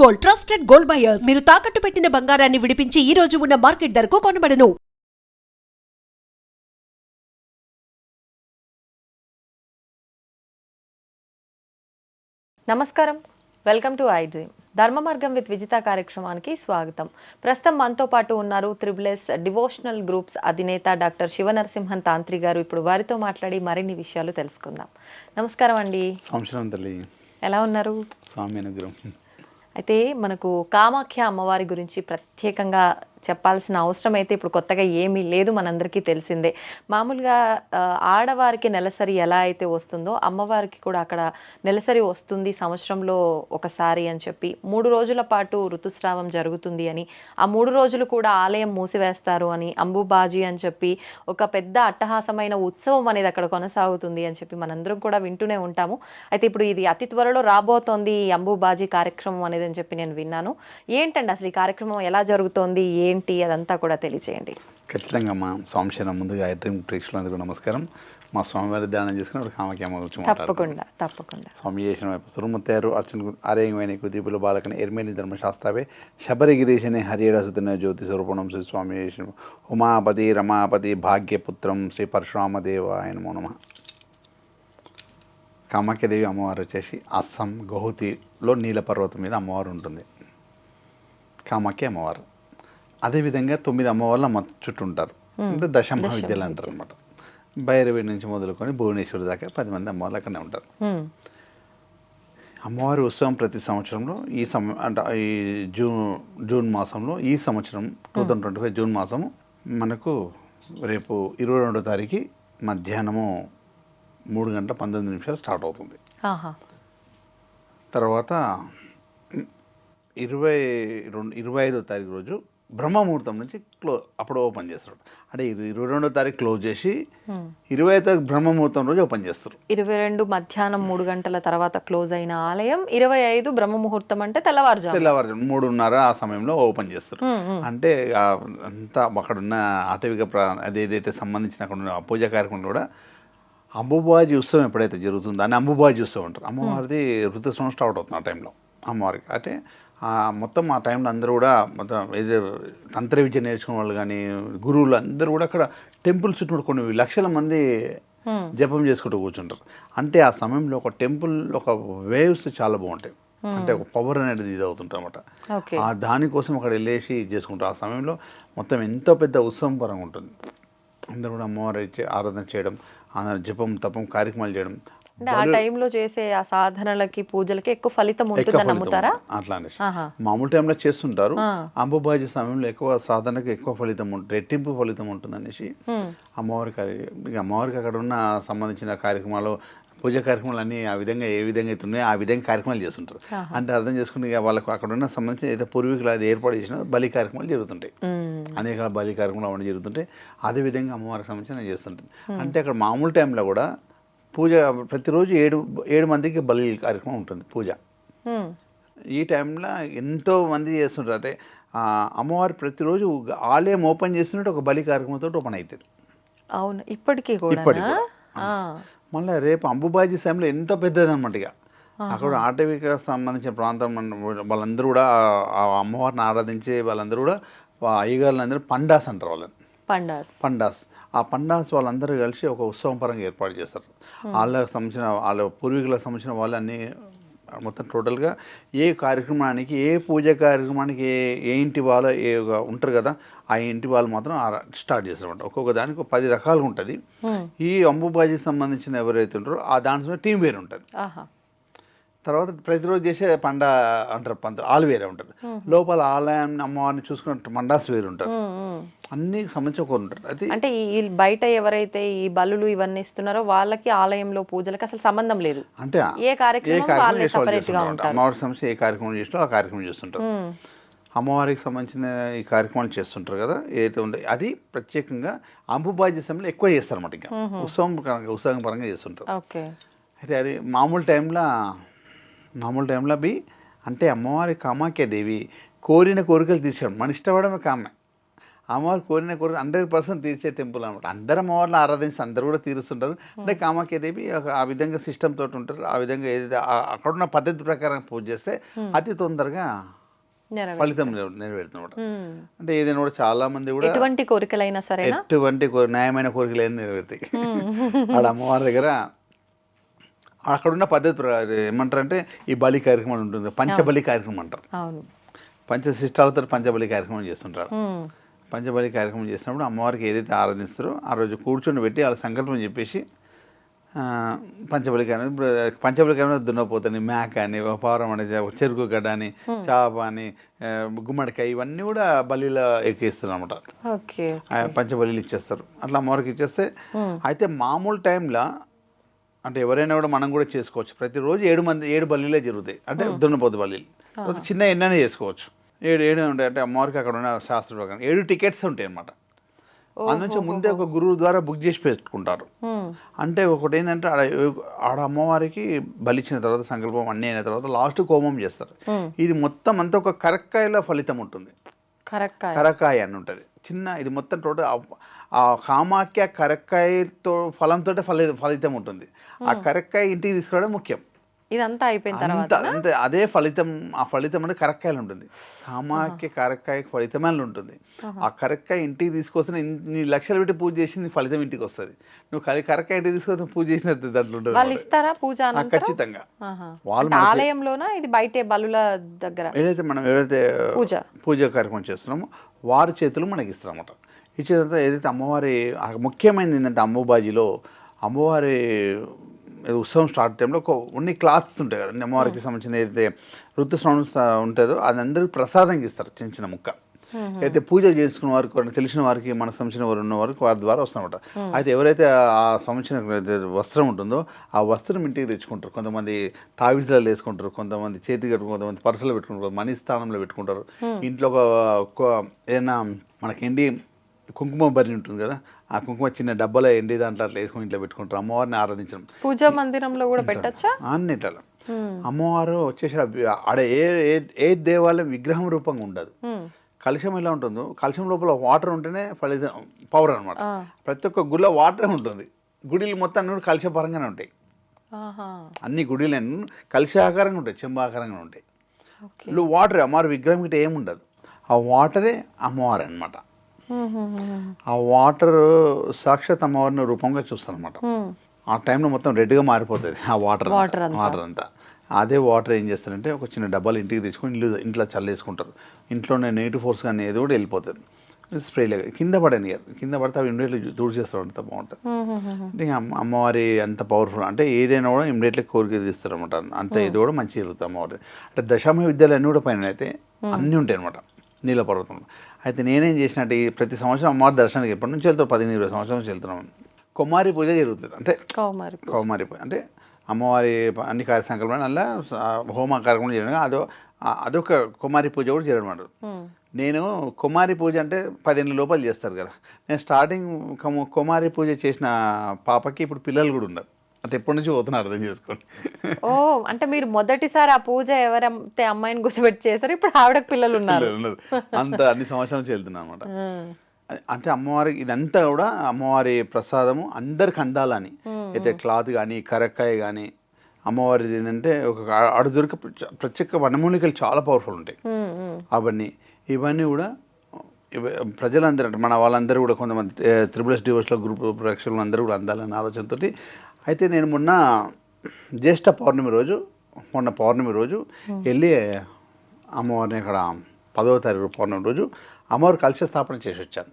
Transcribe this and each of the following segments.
Gold trusted gold buyers. మీరు తాకట్టు పెట్టిన బంగారాన్ని విడిపించి ఈ రోజు ఉన్న మార్కెట్ ధరకు కొనబడను. నమస్కారం, వెల్కమ్ టు ఐ డ్రీమ్. ధర్మ మార్గం విత్ విజిత కార్యక్రమానికి స్వాగతం. ప్రస్తుతం మనతో పాటు ఉన్నారు త్రిబుల్ఎస్ డివోషనల్ గ్రూప్స్ అధినేత డాక్టర్ శివనరసింహన్ తాంత్రి గారు. ఇప్పుడు వారితో మాట్లాడి మరిన్ని విషయాలు తెలుసుకుందాం. నమస్కారం అండి. సంవత్సరం తల్లి, ఎలా ఉన్నారు? స్వామి అనుగ్రహం. అయితే మనకు కామాఖ్య అమ్మవారి గురించి ప్రత్యేకంగా చెప్పాల్సిన అవసరం అయితే ఇప్పుడు కొత్తగా ఏమీ లేదు, మనందరికీ తెలిసిందే. మామూలుగా ఆడవారికి నెలసరి ఎలా అయితే వస్తుందో అమ్మవారికి కూడా అక్కడ నెలసరి వస్తుంది సంవత్సరంలో ఒకసారి అని చెప్పి 3 రోజుల పాటు ఋతుస్రావం జరుగుతుంది అని, ఆ 3 రోజులు కూడా ఆలయం మూసివేస్తారు అని, అంబుబాజీ అని చెప్పి ఒక పెద్ద అట్టహాసమైన ఉత్సవం అనేది అక్కడ కొనసాగుతుంది అని చెప్పి మనందరం కూడా వింటూనే ఉంటాము. అయితే ఇప్పుడు ఇది అతి త్వరలో రాబోతోంది ఈ అంబుబాజీ కార్యక్రమం అనేది అని చెప్పి నేను విన్నాను. ఏంటండి అసలు ఈ కార్యక్రమం ఎలా జరుగుతోంది, ఏంటి అదంతా కూడా తెలియచేయండి. ఖచ్చితంగా మా స్వామిశేన ముందుగా ఐ డ్రీమ్ ప్రేక్షకులందరికీ నమస్కారం. మా స్వామివారి ధ్యానం చేసుకుని కామాఖ్య అమ్మ గురించి తప్పకుండా స్వామి చేసిన సురుముత్తారు అర్చన ఆరేయమైన కుదీపుల బాలకన ఎర్మేని ధర్మశాస్త్రవే శబరిగిరీశనే హరిరసుతున్న జ్యోతి స్వరూపణం శ్రీ స్వామి చేసిన ఉమాపతి రమాపతి భాగ్యపుత్రం శ్రీ పరశురామదేవాయ నమో నమః. కామాఖ్యదేవి అమ్మవారు వచ్చేసి అస్సాం గౌహతిలో నీలపర్వతం మీద అమ్మవారు ఉంటుంది, కామాఖ్య అమ్మవారు. అదేవిధంగా 9 అమ్మవార్లు అమ్మ చుట్టూ ఉంటారు, అంటే దశమహావిద్యలు అంటారు అనమాట. భైరవి నుంచి మొదలుకొని భువనేశ్వరి దాకా 10 మంది అమ్మవార్లు అక్కడనే ఉంటారు. అమ్మవారి ఉత్సవం ప్రతి సంవత్సరంలో ఈ అంటే ఈ జూన్ మాసంలో ఈ సంవత్సరం 2025 జూన్ మాసము మనకు రేపు 22వ తారీఖు మధ్యాహ్నము 3:19 స్టార్ట్ అవుతుంది. తర్వాత 25వ తారీఖు రోజు బ్రహ్మముహూర్తం నుంచి అప్పుడు ఓపెన్ చేస్తారు. అంటే 22వ తారీఖు క్లోజ్ చేసి 25వ తారీఖు బ్రహ్మముహూర్తం రోజు ఓపెన్ చేస్తారు. 22 మధ్యాహ్నం 3 గంటల తర్వాత క్లోజ్ అయిన ఆలయం 25 బ్రహ్మముహూర్తం అంటే తెల్లవారుజాము 3:30 ఆ సమయంలో ఓపెన్ చేస్తారు. అంటే అంతా అక్కడ ఉన్న ఆటవిక అదేదైతే సంబంధించిన అక్కడ ఉన్న పూజా కార్యక్రమం కూడా అంబుబాజీ ఉత్సవం ఎప్పుడైతే జరుగుతుందో దాన్ని అంబుబాజీ ఉత్సవం అంటారు. అమ్మవారిది ఋతుస్రావం స్టార్ట్ అవుతుంది ఆ టైంలో అమ్మవారికి. అంటే మొత్తం ఆ టైంలో అందరూ కూడా మొత్తం ఏదో తంత్ర విద్య నేర్చుకునే వాళ్ళు కానీ గురువులు అందరూ కూడా అక్కడ టెంపుల్ చుట్టూ కొన్ని లక్షల మంది జపం చేసుకుంటూ కూర్చుంటారు. అంటే ఆ సమయంలో ఒక టెంపుల్ ఒక వేవ్స్ చాలా బాగుంటాయి, అంటే ఒక పవర్ అనేది ఇది అవుతుంటారు అనమాట. దానికోసం అక్కడ వెళ్ళేసి చేసుకుంటారు. ఆ సమయంలో మొత్తం ఎంతో పెద్ద ఉత్సవం పరంగా ఉంటుంది. అందరూ కూడా అమ్మవారి ఆరాధన చేయడం, జపం తపం కార్యక్రమాలు చేయడం, ఆ టైంలో చేసే ఆ సాధనలకి పూజలకి ఎక్కువ ఫలితం ఉంటుందని నమ్ముతారా? అట్లా అనేసి మామూలు టైంలో చేస్తుంటారు. అంబుబాజీ సమయంలో ఎక్కువ సాధనకి ఎక్కువ ఫలితం ఉంటుంది, రెట్టింపు ఫలితం ఉంటుంది అనేసి అమ్మవారికి అక్కడ ఉన్న సంబంధించిన కార్యక్రమాలు పూజ కార్యక్రమాలు అన్నీ ఆ విధంగా ఏ విధంగా అయితే ఉన్నాయో ఆ విధంగా కార్యక్రమాలు చేస్తుంటారు. అంటే అర్థం చేసుకుని వాళ్ళకు అక్కడ ఉన్న సంబంధించిన ఏదో పూర్వీకులు అది ఏర్పాటు చేసిన బలి కార్యక్రమాలు జరుగుతుంటాయి, అనేక బలి కార్యక్రమాలు అవన్నీ జరుగుతుంటాయి. అదేవిధంగా అమ్మవారికి సంబంధించిన చేస్తుంటుంది. అంటే అక్కడ మామూలు టైంలో కూడా పూజ ప్రతిరోజు 7 మందికి బలి కార్యక్రమం ఉంటుంది పూజ. ఈ టైంలో ఎంతో మంది చేస్తుంటారు. అంటే అమ్మవారు ప్రతిరోజు ఆలయం ఓపెన్ చేస్తున్నట్టు ఒక బలి కార్యక్రమంతో ఓపెన్ అవుతుంది. అవును, ఇప్పటికీ మళ్ళీ రేపు అంబుబాజీ సమయంలో ఎంతో పెద్దది అనమాట. ఇక అక్కడ ఆటవిక సంబంధించిన ప్రాంతం వాళ్ళందరూ కూడా ఆ అమ్మవారిని ఆరాధించే వాళ్ళందరూ కూడా అయ్యగారులందరూ పండాస్ అంటారు వాళ్ళని, పండాస్. ఆ పండాస్ వాళ్ళందరూ కలిసి ఒక ఉత్సవం పరంగా ఏర్పాటు చేస్తారు. వాళ్ళకి సంబంధించిన వాళ్ళ పూర్వీకులకు సంబంధించిన వాళ్ళన్నీ మొత్తం టోటల్గా ఏ కార్యక్రమానికి ఏ పూజ కార్యక్రమానికి ఏ ఇంటి వాళ్ళు ఉంటారు కదా ఆ ఇంటి వాళ్ళు మాత్రం స్టార్ట్ చేస్తారన్నమాట. ఒక్కొక్క దానికి 10 రకాలుగా ఉంటుంది. ఈ అంబుబాజీకి సంబంధించిన ఎవరైతే ఉంటారో ఆ దాంట్లో టీం వేరు ఉంటుంది. తర్వాత ప్రతిరోజు చేసే పండ అంటారు ఆలు వేరే ఉంటుంది. లోపల ఆలయాన్ని అమ్మవారిని చూసుకున్న మండాస్ వేరు ఉంటారు. అన్ని సంబంధించి ఒకరు ఉంటారు. అది అంటే ఈ బయట ఎవరైతే ఈ బలులు ఇవన్నీ ఇస్తున్నారో వాళ్ళకి ఆలయంలో పూజలకి అసలు సంబంధం లేదు. అంటే ఏ కార్యక్రమం అమ్మవారికి సంబంధించి ఏ కార్యక్రమం చేసినా ఆ కార్యక్రమం చేస్తుంటారు. అమ్మవారికి సంబంధించిన ఈ కార్యక్రమాలు చేస్తుంటారు కదా ఏదైతే ఉందో అది ప్రత్యేకంగా అంబుబాజీ సమయంలో ఎక్కువ చేస్తారు అన్నమాట. ఇంకా ఉత్సవం పరంగా చేస్తుంటారు. అయితే అది మామూలు టైంలో అంటే అమ్మవారి కామాఖ్య దేవి కోరిన కోరికలు తీర్చాడు. మన ఇష్టపడమే కామె. అమ్మవారు కోరిన కోరిక 100% తీర్చే టెంపుల్ అనమాట. అందరు అమ్మవారిని ఆరాధించి అందరు కూడా తీరుస్తుంటారు. అంటే కామాఖ్య దేవి ఆ విధంగా సిస్టమ్ తోటి ఉంటారు. ఆ విధంగా ఏదైతే అక్కడున్న పద్ధతి ప్రకారం పూజ చేస్తే అతి తొందరగా ఫలితం నెరవేరుతున్నమాట. అంటే ఏదైనా కూడా చాలా మంది కూడా ఎటువంటి కోరికలైనా సరే ఎటువంటి న్యాయమైన కోరికలు ఏమైనా నెరవేరుతాయి. ఆడ అమ్మవారి దగ్గర అక్కడున్న పద్ధతి ఏమంటారంటే ఈ బలి కార్యక్రమాలు ఉంటుంది, పంచబలి కార్యక్రమం అంటారు. పంచశిష్టాలతో పంచబలి కార్యక్రమం చేస్తుంటారు. పంచబలి కార్యక్రమం చేసినప్పుడు అమ్మవారికి ఏదైతే ఆరాధిస్తారో ఆ రోజు కూర్చొని పెట్టి వాళ్ళ సంకల్పం చెప్పేసి పంచబలి కార్యక్రమం. ఇప్పుడు పంచబలి కార్యక్రమం దున్నపోతని, మేక అని, పావురం అని, చెరుకు గడ్డ అని, చాప అని, గుమ్మడికాయ ఇవన్నీ కూడా బలిలో ఎక్కిస్తారు అనమాట. పంచబలిలు ఇచ్చేస్తారు. అట్లా అమ్మవారికి ఇచ్చేస్తే అయితే మామూలు టైంలో అంటే ఎవరైనా కూడా మనం కూడా చేసుకోవచ్చు. ప్రతిరోజు 7 బల్లీలే జరుగుతాయి. అంటే దున్నపోతు బల్లీలు చిన్న ఎన్నైనా చేసుకోవచ్చు. 7 ఉంటాయి. అంటే అమ్మవారికి అక్కడ ఉన్న శాస్త్ర ప్రకారం 7 టికెట్స్ ఉంటాయి అన్నమాట. అందునుంచి ముందే ఒక గురువు ద్వారా బుక్ చేసి పెట్టుకుంటారు. అంటే ఒకటి ఏంటంటే ఆడ అమ్మవారికి బలిచ్చిన తర్వాత సంకల్పం అన్నీ అయిన తర్వాత లాస్ట్ హోమం చేస్తారు. ఇది మొత్తం అంతా ఒక కరక్కాయల ఫలితం ఉంటుంది. కరక్కాయ అని ఉంటుంది చిన్న. ఇది మొత్తం టోటల్ ఆ కామాఖ్య కరక్కాయతో ఫలంతో ఫలితం ఉంటుంది. ఆ కరక్కాయ ఇంటికి తీసుకురావడం ముఖ్యం. ఇదంతా అయిపోయిన తర్వాత అంతే అదే ఫలితం. ఆ ఫలితం అంటే కరక్కాయలు ఉంటుంది. కామాఖ్య కరక్కాయ ఫలితమే ఉంటుంది. ఆ కరక్కాయ ఇంటికి తీసుకొస్తే నీ లక్షలు పెట్టి పూజ చేసి నీ ఫలితం ఇంటికి వస్తుంది. నువ్వు కరక్కాయ ఇంటికి తీసుకొస్తే పూజ చేసినట్టు దాంట్లో ఉంటుంది. వాళ్ళు ఇస్తారా పూజ? ఖచ్చితంగా. వాళ్ళు ఆలయంలోనా ఇది బయట బలుల దగ్గర ఏదైతే పూజ కార్యక్రమం చేస్తున్నామో వారి చేతులు మనకి ఇస్తారన్నమాట. ఇచ్చేదంతా ఏదైతే అమ్మవారి ముఖ్యమైనది ఏంటంటే అంబుబాజీలో అమ్మవారి ఉత్సవం స్టార్ట్ టైంలో కొన్ని క్లాత్స్ ఉంటాయి కదా అమ్మవారికి సంబంధించిన ఏదైతే ఋతుస్రావం ఉంటుందో అది అందరికీ ప్రసాదంగా ఇస్తారు. చిన్న చిన్న ముక్క అయితే పూజ చేసుకున్న వారికి తెలిసిన వారికి మన సంబంధించిన వారు ఉన్న వారికి వారి ద్వారా వస్తామన్నమాట. అయితే ఎవరైతే ఆ సంబంధించిన వస్త్రం ఉంటుందో ఆ వస్త్రం ఇంటికి తెచ్చుకుంటారు. కొంతమంది తావిజులలో వేసుకుంటారు, కొంతమంది చేతికి కట్టుకుంటారు, కొంతమంది పర్సులో పెట్టుకుంటారు, మనీ స్థానంలో పెట్టుకుంటారు. ఇంట్లో ఏదైనా మనకి కుంకుమ బరి ఉంటుంది కదా, ఆ కుంకుమ చిన్న డబ్బాలో ఎండి దాంట్లో అట్లా వేసుకుని ఇంట్లో పెట్టుకుంటారు. అమ్మవారిని ఆరాధించడం పూజా మందిరంలో కూడా పెట్టచ్చా? అన్నిట్ల అమ్మవారు వచ్చేసి ఆడ ఏ దేవాలయం విగ్రహం రూపంగా ఉండదు. కలశం ఎలా ఉంటుందో కలశం లోపల వాటర్ ఉంటేనే ఫలితం పవర్ అనమాట. ప్రతి ఒక్క గుడిలో వాటరే ఉంటుంది. గుడిలు మొత్తం అన్ని కలశపరంగానే ఉంటాయి. అన్ని గుడిలన్నీ కలశాకారంగా ఉంటాయి, చెంబాకారంగా ఉంటాయి. వాటర్ అమ్మవారి విగ్రహం గిట్ట ఏముండదు. ఆ వాటరే అమ్మవారు అనమాట. ఆ వాటర్ సాక్షాత్ అమ్మవారిని రూపంగా చూస్తాను అనమాట. ఆ టైంలో మొత్తం రెడ్గా మారిపోతుంది ఆ వాటర్ అంతా. అదే వాటర్ ఏం చేస్తారంటే ఒక చిన్న డబ్బాలు ఇంటికి తెచ్చుకొని ఇంట్లో చల్లేసుకుంటారు. ఇంట్లోనే నెగిటివ్ ఫోర్స్ కానీ ఏది కూడా వెళ్ళిపోతుంది. స్ప్రేలాగా కింద పడితే అవి ఇమ్మీడియట్లీ దూరం చేస్తారు. అంత బాగుంటుంది. అంటే అమ్మవారి అంత పవర్ఫుల్. అంటే ఏదైనా కూడా ఇమ్మీడియట్లీ కోరిక తీస్తారు అనమాట. అంత ఇది కూడా మంచి జరుగుతుంది అమ్మవారి. అంటే దశామ విద్యలు అన్నీ కూడా పైన అయితే అన్నీ ఉంటాయి అనమాట నీల పర్వతంలో. అయితే నేనేం చేసినట్టు ప్రతి సంవత్సరం అమ్మవారి దర్శనానికి ఎప్పటి నుంచి వెళ్తాం 15-20 సంవత్సరాల నుంచి వెళ్తున్నాం. కుమారి పూజ జరుగుతుంది. అంటే కౌమారి పూజ అంటే అమ్మవారి అన్ని సంకల్పాలు అలా హోమ కార్యక్రమం చేయడం అదొక కుమారి పూజ కూడా చేయడం అన్నమాట. నేను కుమారి పూజ అంటే 10 ఏళ్ళ లోపల చేస్తారు కదా. నేను స్టార్టింగ్ కుమారి పూజ చేసిన పాపకి ఇప్పుడు పిల్లలు కూడా ఉన్నారు. అంటే ఎప్పటి నుంచి పోతున్నారు అర్థం చేసుకోండి. అంటే మీరు మొదటిసారి ఆ పూజ ఎవరైతే అమ్మాయిని కూర్చోబెట్టి చేశారు ఇప్పుడు ఆవిడకి పిల్లలు ఉన్నారు. అంత అన్ని సంవత్సరాల నుంచి వెళ్తున్నాను అనమాట. అంటే అమ్మవారికి ఇదంతా కూడా అమ్మవారి ప్రసాదము అందరికి అందాలని. అయితే క్లాత్ కానీ కరక్కాయ కానీ అమ్మవారిది ఏంటంటే ఒక ఆడ దొరికే ప్రత్యేక వనమూలికలు చాలా పవర్ఫుల్ ఉంటాయి. ఇవన్నీ కూడా ప్రజలందరూ అంటే మన వాళ్ళందరూ కూడా కొంతమంది త్రిబుల్ డివోర్స్లో గ్రూప్ ప్రేక్షకులు అందరూ కూడా అందాలనే ఆలోచనతో అయితే నేను మొన్న పౌర్ణమి రోజు వెళ్ళి అమ్మవారిని అక్కడ 10వ తారీఖు పౌర్ణమి రోజు అమ్మవారు కలశ స్థాపన చేసి వచ్చాను.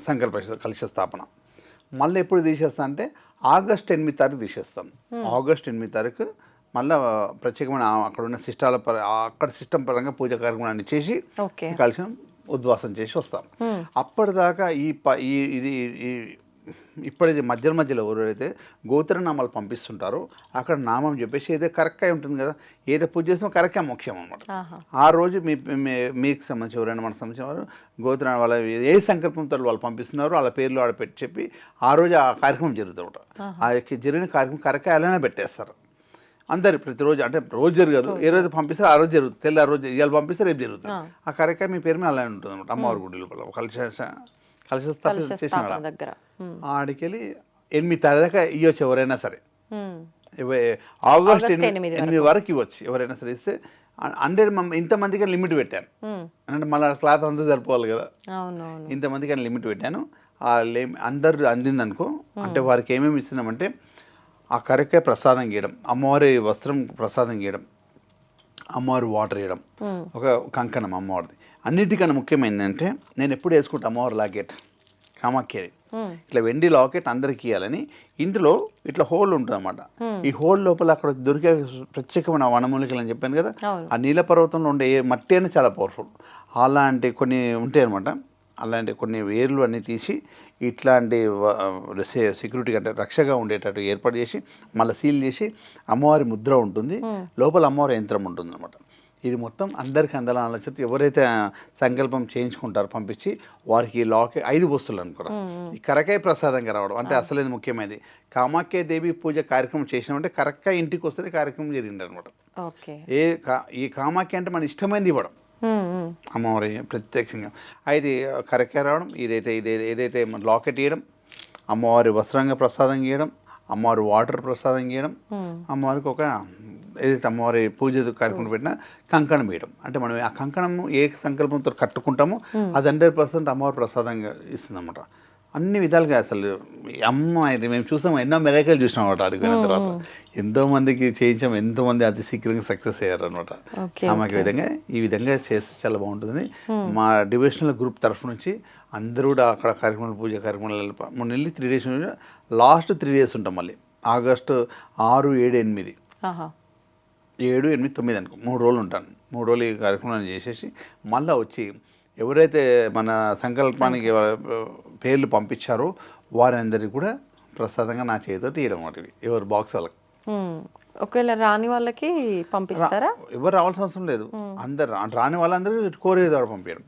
సంకల్ప కలశ స్థాపన మళ్ళీ ఎప్పుడు తీసేస్తాను అంటే ఆగస్ట్ 8 తారీఖు తీసేస్తాను. ఆగస్ట్ 8 తారీఖు మళ్ళీ ప్రత్యేకమైన అక్కడ ఉన్న అక్కడ సిస్టమ్ పరంగా పూజ కార్యక్రమాన్ని చేసి కలశం ఉద్వాసం చేసి వస్తాం. అప్పటిదాకా ఇప్పటిది మధ్యలో ఎవరైతే గోత్రనామాలు పంపిస్తుంటారో అక్కడ నామం చెప్పేసి ఏదో కరక్కాయ ఉంటుంది కదా, ఏదో పూజ చేసినా కరక్కాయ ముఖ్యం అనమాట. ఆ రోజు మీకు సంబంధించి ఎవరైనా మనకు సంబంధించిన వారు గోత్ర వాళ్ళ ఏ సంకల్పంతో వాళ్ళు పంపిస్తున్నారో వాళ్ళ పేర్లు ఆడ పెట్టి చెప్పి ఆ రోజు ఆ కార్యక్రమం జరుగుతుంట. ఆ జరిగిన కార్యక్రమం కరక్కాయ అలానే పెట్టేస్తారు. అందరు ప్రతిరోజు అంటే రోజు జరగదు, ఏ రోజు పంపిస్తారు ఆ రోజు జరుగుతుంది, తెల్లారి రోజు ఇవాళ పంపిస్తారు రేపు జరుగుతుంది. ఆ కార్యక్రమం మీ పేరు మీద అలానే ఉంటుంది అనమాట. అమ్మవారి గుడి లోపల కలిసి చేసిన దగ్గర ఆడికెళ్ళి 8 తారీఖు దాకా ఇవ్వచ్చు ఎవరైనా సరే. ఆగస్ట్ 8 వరకు ఇవ్వచ్చు ఎవరైనా సరే. ఇస్తే 100 ఇంతమందికి లిమిట్ పెట్టాను, అంటే మళ్ళీ క్లాత్ అంతా సరిపోవాలి కదా, ఇంతమందికి లిమిట్ పెట్టాను. అందరు అందిందనుకో, అంటే వారికి ఏమేమి ఇస్తున్నామంటే ఆ కరెక్ట్గా ప్రసాదం గీయడం, అమ్మవారి వస్త్రం ప్రసాదం గీయడం, అమ్మవారి వాటర్ వేయడం, ఒక కంకణం అమ్మవారిది. అన్నిటికన్నా ముఖ్యమైనదంటే నేను ఎప్పుడు వేసుకుంటా అమ్మవారి లాకెట్ కామాఖ్యది, ఇట్లా వెండి లాకెట్ అందరికి ఇవ్వాలని. ఇందులో ఇట్లా హోల్ ఉంటుంది అన్నమాట. ఈ హోల్ లోపల అక్కడ దొరికే ప్రత్యేకమైన వనమూలికలు అని చెప్పాను కదా, ఆ నీల పర్వతంలో ఉండే మట్టి అనేది చాలా పవర్ఫుల్. అలాంటి కొన్ని ఉంటాయి అనమాట. అలాంటి కొన్ని వేర్లు అన్నీ తీసి ఇట్లాంటి సెక్యూరిటీ అంటే రక్షగా ఉండేటట్టు ఏర్పాటు చేసి మళ్ళీ సీల్ చేసి అమ్మవారి ముద్ర ఉంటుంది, లోపల అమ్మవారి యంత్రం ఉంటుంది అనమాట. ఇది మొత్తం అందరికీ అందాలని ఆలోచన ఎవరైతే సంకల్పం చేయించుకుంటారో పంపించి వారికి లాకే 5 వస్తువులు అనుకోరా. ఈ కరకాయ ప్రసాదంగా రావడం అంటే అసలు ముఖ్యమైనది. కామాఖ్య దేవి పూజ కార్యక్రమం చేసినామంటే కరెక్ట్గా ఇంటికి వస్తే కార్యక్రమం జరిగింది అనమాట. ఈ కామాఖ్య అంటే మన ఇష్టమైనది ఇవ్వడం అమ్మవారి ప్రత్యేకంగా. అయితే కరకాయ రావడం, ఏదైతే లాకెట్ ఇవ్వడం, అమ్మవారి వస్త్రంగా ప్రసాదం గీయడం, అమ్మవారి వాటర్ ప్రసాదం గీయడం, అమ్మవారికి ఒక ఏదైతే అమ్మవారి పూజ కార్యక్రమం పెట్టినా కంకణం వేయడం. అంటే మనం ఆ కంకణం ఏ సంకల్పంతో కట్టుకుంటామో అది 100% అమ్మవారి ప్రసాదంగా ఇస్తుంది అన్నమాట. అన్ని విధాలుగా అసలు అమ్మాయి మేము చూసాము, ఎన్నో మెరేకలు చూసినాం అనమాట. అడిగిన తర్వాత ఎంతోమందికి చేయించాం, ఎంతోమంది అతి శీఘ్రంగా సక్సెస్ అయ్యారు అనమాట. ఆమెకి ఈ విధంగా చేస్తే చాలా బాగుంటుందని మా డివిజనల్ గ్రూప్ తరఫు నుంచి అందరూ కూడా అక్కడ కార్యక్రమాలు పూజ కార్యక్రమాలు మొన్న వెళ్ళి 3 days లాస్ట్ 3 days ఉంటాం. మళ్ళీ ఆగస్టు 6, 7, 8 7, 8, 9 అనుకో 3 రోజులు ఉంటాను. 3 రోజులు ఈ కార్యక్రమాన్ని చేసేసి మళ్ళీ వచ్చి ఎవరైతే మన సంకల్పానికి పేర్లు పంపించారో వారందరికీ కూడా ప్రసాదంగా నా చేతితో తీయడం వాటివి ఎవరు బాక్స్ వాళ్ళకి. ఒకవేళ రాని వాళ్ళకి పంపిస్తారా? ఎవరు రావాల్సిన అవసరం లేదు, అందరు రాని వాళ్ళందరికీ కోరే ద్వారా పంపించడం.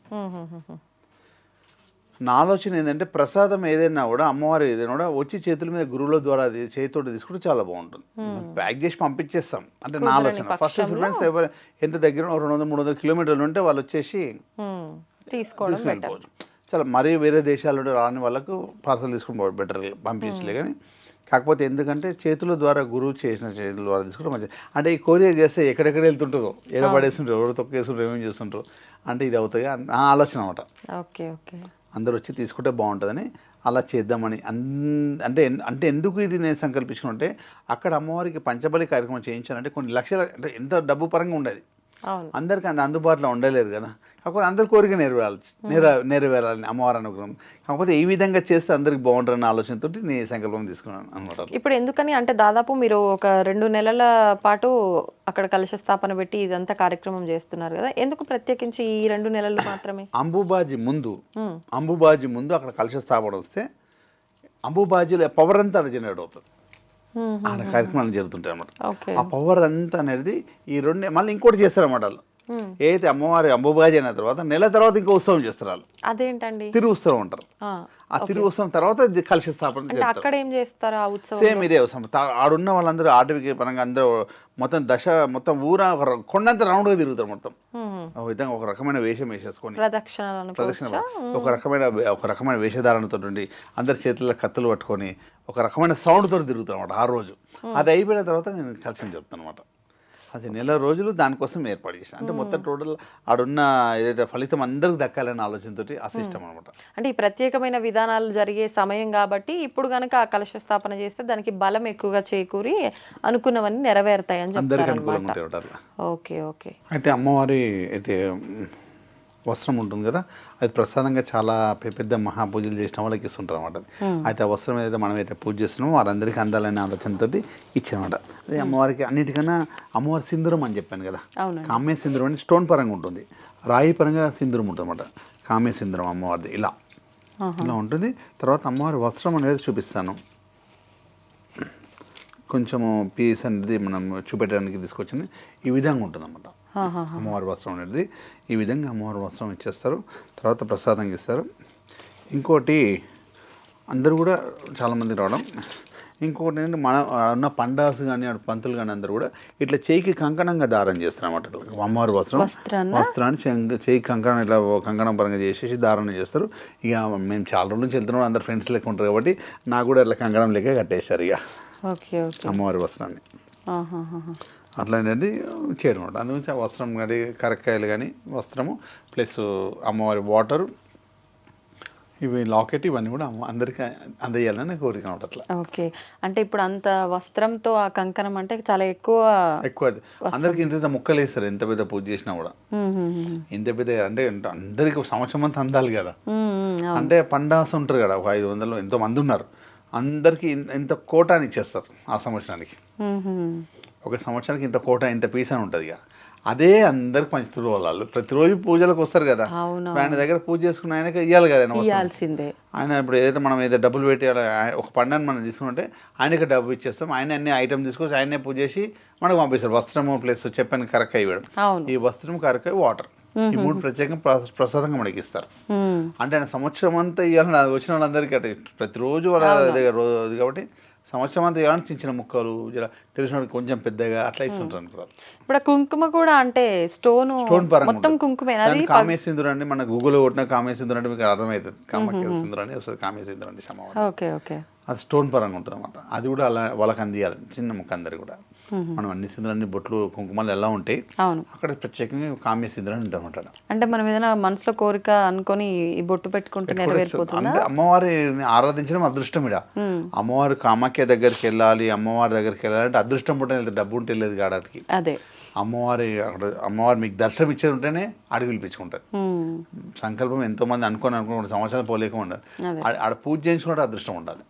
నా ఆలోచన ఏంటంటే ప్రసాదం ఏదైనా కూడా అమ్మవారి ఏదైనా కూడా వచ్చి చేతుల మీద గురువుల ద్వారా చేతితో తీసుకుంటే చాలా బాగుంటుంది. ప్యాక్ చేసి పంపించేస్తాం అంటే నా ఆలోచన. ఫస్ట్ ప్రిఫరెన్స్ ఎవరు ఎంత దగ్గర 200-300 కిలోమీటర్లు ఉంటే వాళ్ళు వచ్చేసి తీసుకెళ్ళిపోవచ్చు. చాలా మరీ వేరే దేశాల్లో రాని వాళ్ళకు పార్సల్ తీసుకుని బెటర్ పంపించలే. కానీ కాకపోతే ఎందుకంటే చేతుల ద్వారా గురువు చేసిన చేతుల ద్వారా తీసుకుంటే మంచిది. అంటే ఈ కొరియర్ చేస్తే ఎక్కడెక్కడ వెళ్తుంటుందో, ఎడబడేస్తుంటారు, ఎవరు తొక్కేస్తుంటారు, ఏమేమి చేస్తుంటారు అంటే ఇది అవుతుంది నా ఆలోచన అనమాట. అందరూ వచ్చి తీసుకుంటే బాగుంటుందని అలా చేద్దామని. అంటే ఎందుకు ఇది నేను సంకల్పించుకుంటే అక్కడ అమ్మవారికి పంచబలి కార్యక్రమం చేయించాలంటే కొన్ని లక్షల అంటే ఎంత డబ్బు పరంగా ఉండేది, అందరికీ అందుబాటులో ఉండలేదు కదా. కాకపోతే అందరి కోరిక నెరవేరాలని అమ్మవారి అనుగ్రహం. కాకపోతే ఈ విధంగా చేస్తే అందరికి బాగుంటుందన్న ఆలోచనతో నేను సంకల్పం తీసుకున్నాను అనమాట. ఇప్పుడు ఎందుకని అంటే దాదాపు మీరు ఒక 2 నెలల పాటు అక్కడ కలశ స్థాపన పెట్టి ఇదంతా కార్యక్రమం చేస్తున్నారు కదా, ఎందుకు ప్రత్యేకించి ఈ 2 నెలలు మాత్రమే? అంబుబాజీ ముందు అక్కడ కలశ స్థాపన వస్తే అంబుబాజీలో పవర్ అంతా జనరేట్ అవుతుంది, ఆడ కార్యక్రమాలు జరుగుతుంటాయి అన్నమాట. ఆ పవర్ అంతా అనేది ఈ 2 మళ్ళీ ఇంకోటి చేస్తారన్నమాట. వాళ్ళు ఏదైతే అమ్మవారి అంబుబాజీ అయిన తర్వాత నెల తర్వాత ఇంకో ఉత్సవం చేస్తారు. వాళ్ళు అదేంటండి తిరుగు ఉత్సవం అంటారు. ఆ తిరుగు ఉత్సవం తర్వాత కలశ స్థాపన అక్కడ ఏం చేస్తారు? ఆ ఉత్సవం సేమ్ ఇదే ఉత్సవం. ఆడున్న వాళ్ళందరూ ఆటవిక పరంగా అందరూ మొత్తం ఊర కొండంత రౌండ్గా తిరుగుతారు మొత్తం. ఒక విధంగా ఒక రకమైన వేషం వేసేసుకొని ప్రదక్షిణ ఒక రకమైన వేషధారణతో ఉండి అందరి చేతుల్లో కత్తులు పట్టుకొని ఒక రకమైన సౌండ్తో తిరుగుతారు అనమాట. ఆ రోజు అది అయిపోయిన తర్వాత నేను కలశం చెప్తాను అనమాట. అది నెల రోజులు దానికోసం ఏర్పాటు చేసిన. అంటే మొత్తం టోటల్ ఆడున్న ఏదైతే ఫలితం అందరికి దక్కాలనే ఆలోచనతో ఆ సిస్టమ్ అనమాట. అంటే ఈ ప్రత్యేకమైన విధానాలు జరిగే సమయం కాబట్టి ఇప్పుడు కనుక ఆ కలశ స్థాపన చేస్తే దానికి బలం ఎక్కువగా చేకూరి అనుకున్నవన్నీ నెరవేరుతాయని చెప్తారు. ఓకే. అయితే అమ్మవారి అయితే వస్త్రం ఉంటుంది కదా, అది ప్రసాదంగా చాలా పెద్ద మహాపూజలు చేసిన వాళ్ళకి ఇస్తుంటారు అనమాట. అయితే ఆ వస్త్రం ఏదైతే మనమైతే పూజ చేస్తున్నామో వారందరికీ అందాలనే ఆలోచనతో ఇచ్చానమాట. అదే అమ్మవారికి అన్నిటికన్నా అమ్మవారి సింధూరం అని చెప్పాను కదా, కామ్య సింధూరం అని స్టోన్ పరంగా ఉంటుంది, రాయి పరంగా సింధూరం ఉంటుంది అనమాట. కామ్య సింధూరం అమ్మవారిది ఇలా ఉంటుంది. తర్వాత అమ్మవారి వస్త్రం అనేది చూపిస్తాను. కొంచెము పీస్ అనేది మనం చూపెట్టడానికి తీసుకొచ్చింది ఈ విధంగా ఉంటుంది అన్నమాట. అమ్మవారి వస్త్రం అనేది ఈ విధంగా అమ్మవారి వస్త్రం ఇచ్చేస్తారు. తర్వాత ప్రసాదంగా ఇస్తారు. ఇంకోటి అందరూ కూడా చాలామంది రావడం, ఇంకొకటి ఏంటంటే మన ఉన్న పండాసు కానీ పంతులు కానీ అందరూ కూడా ఇట్లా చేయికి కంకణంగా దారం చేస్తారు అన్నమాట. ఇట్లా అమ్మవారి వస్త్రాన్ని చేయికి కంకణం ఇట్లా కంకణం పరంగా చేసేసి దారం చేస్తారు. ఇక మేము చాలా రోజుల నుంచి వెళ్తున్నాం, అందరు ఫ్రెండ్స్ లెక్క ఉంటారు కాబట్టి నాకు కూడా ఇట్లా కంకణం లెక్క కట్టేశారు ఇక అమ్మవారి వస్త్రాన్ని. అట్లా ఏంటంటే చేయడం అనమాట. అందుగురించి ఆ వస్త్రం కానీ కరక్కాయలు కానీ వస్త్రము ప్లస్ అమ్మవారి వాటరు ఇవి లాకెట్ ఇవన్నీ కూడా అందరికీ అందజేయాలని కోరిక అనమాట. అట్లా ఓకే. అంటే ఇప్పుడు అంత వస్త్రంతో ఆ కంకణం అంటే చాలా ఎక్కువ అందరికి ఇంత ముక్కలు వేస్తారు, ఎంత పెద్ద పూజ చేసినా కూడా ఇంత పెద్ద అంటే అందరికి సంవత్సరం అంతా అందాలి కదా. అంటే పండాస ఉంటారు కదా, ఒక 500 ఎంతో మంది ఉన్నారు, అందరికి ఇంత కోటాని ఇచ్చేస్తారు ఆ సంవత్సరానికి. ఒక సంవత్సరానికి ఇంత కోట ఇంత పీస్ అని ఉంటుంది. ఇక అదే అందరికి పంచుతున్నారు వాళ్ళు. ప్రతిరోజు పూజలకు వస్తారు కదా, ఆయన దగ్గర పూజ చేసుకున్న ఆయనకి ఇవ్వాలి కదా ఆయన. ఇప్పుడు ఏదైతే మనం ఏదో డబ్బులు పెట్టేయాలి, ఒక పండుగను మనం తీసుకుంటే ఆయనకి డబ్బు ఇచ్చేస్తాం, ఆయన అన్ని ఐటమ్ తీసుకొచ్చి ఆయనే పూజ చేసి మనకు పంపిస్తారు. వస్త్రము ప్లస్ చెప్పని కరక్కాయ ఇవ్వడం, ఈ వస్త్రం కరక్కాయ వాటర్ ఈ 3 ప్రత్యేకంగా ప్రసాదంగా మనకి ఇస్తారు. అంటే ఆయన సంవత్సరం అంతా ఇవ్వాలని వచ్చిన వాళ్ళందరికీ అంటే ప్రతిరోజు వాళ్ళ దగ్గర రోజు కాబట్టి సంవత్సరం అంతా ఇవ్వాలని చిన్న ముక్కలు తెలిసిన కొంచెం పెద్దగా అట్లా ఇస్తుంటారు. ఇప్పుడు కుంకుమ కూడా అంటే స్టోన్ మొత్తం కుంకుమే కామే సింధూర్ అండి. మన గూగుల్లో కొట్టిన కామే సింధూర్ అంటే మీకు అర్థమవుతుంది. కామాఖ్య సింధూర్ అని వస్తుంది, కామే సింధూర్ అంటే ఓకే. అది స్టోన్ పరంగా ఉంటుంది అన్నమాట. అది కూడా అలా వాళ్ళకి అందియాలి, చిన్న ముక్క అందరికి కూడా. మనం అన్ని సింధులన్నీ బొట్లు కుంకుమలు ఎలా ఉంటాయి అక్కడ ప్రత్యేకంగా కామ్య సింధులని ఉంటామన్నమాట. అంటే మనం ఏదైనా మనసులో కోరిక అనుకొని ఈ బొట్టు పెట్టుకుంటే నెరవేరిపోతుంది. అంటే అమ్మవారిని ఆరాధించడం అదృష్టం. ఇడ అమ్మవారి కామాఖ్య దగ్గరికి వెళ్ళాలి, అమ్మవారి దగ్గరికి వెళ్ళాలంటే అదృష్టం పుట్టిన వెళ్తే డబ్బు ఉంటే వెళ్ళేది కాడానికి. అదే అమ్మవారు మీకు దర్శనం ఇచ్చేది ఉంటేనే అడిగి పిలిపించుకుంటారు. సంకల్పం ఎంతో మంది అనుకుని సంవత్సరాలు పోలేక ఉండదు, ఆడ పూజ చేయించుకుంటే అదృష్టం ఉండాలి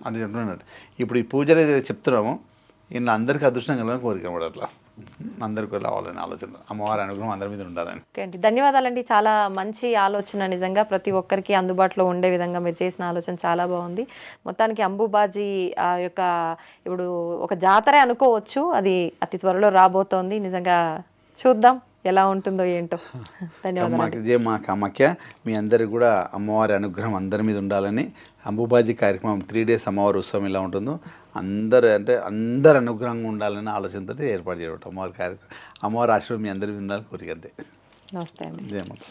అని చెప్తున్నాడు. ఇప్పుడు ఈ పూజలు ఏదైతే చెప్తున్నామో ఇలా అందరికీ అదృష్టం కలగాలని కోరిక కూడా అట్లా అందరికీ రావాలని ఆలోచన, అమ్మవారి అనుగ్రహం అందరి మీద ఉండాలని. ధన్యవాదాలండి. చాలా మంచి ఆలోచన, నిజంగా ప్రతి ఒక్కరికి అందుబాటులో ఉండే విధంగా మీరు చేసిన ఆలోచన చాలా బాగుంది. మొత్తానికి అంబుబాజీ ఆ యొక్క ఇప్పుడు ఒక జాతరే అనుకోవచ్చు, అది అతి త్వరలో రాబోతోంది. నిజంగా చూద్దాం ఎలా ఉంటుందో ఏంటో. ధన్యవాదాలు. జయ మా కామాఖ్య. మీ అందరికి కూడా అమ్మవారి అనుగ్రహం అందరి మీద ఉండాలని. అంబుబాజీ కార్యక్రమం 3 days అమ్మవారి ఉత్సవం ఎలా ఉంటుందో అందరు అనుగ్రహంగా ఉండాలని ఆలోచనతో ఏర్పాటు చేయడం అమ్మవారి కార్యక్రమం. అమ్మవారి ఆశీర్వాదం మీ అందరి మీద ఉండాలని కోరిక అంతే. నమస్తే అండి. జయ మాత.